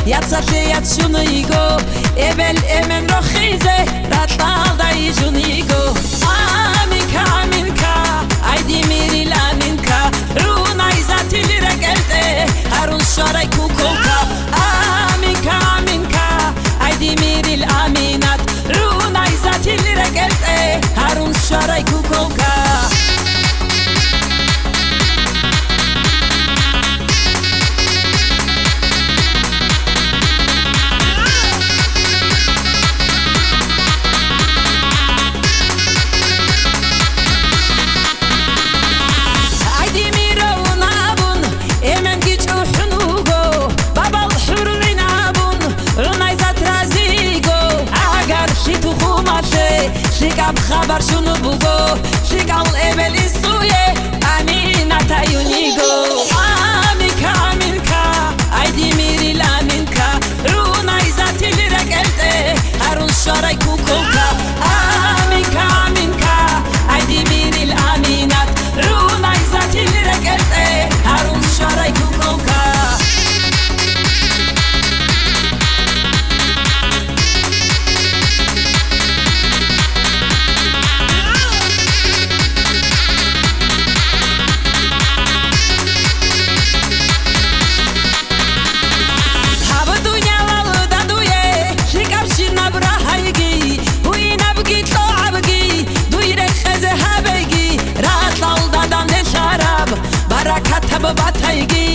Yatsateyat şunigo Ebel emen rochize Ratalda ijunigo Aminka aminka Aydi miril aminka Runa izatil regelte Harun şaray kukolka Aminka aminka Aydi miril aminat Runa izatil regelte Harun şaray kukolka Shikab khabar shunu bugo Shikal ebel isuye Amina tayunigo Aminka aminka Aydi miril aminka Runa izatil regelte Harun şaray kukolka Aminka aminka Aydi miril aminat Runa izatil regelte Harun şaray kukolka Bataygi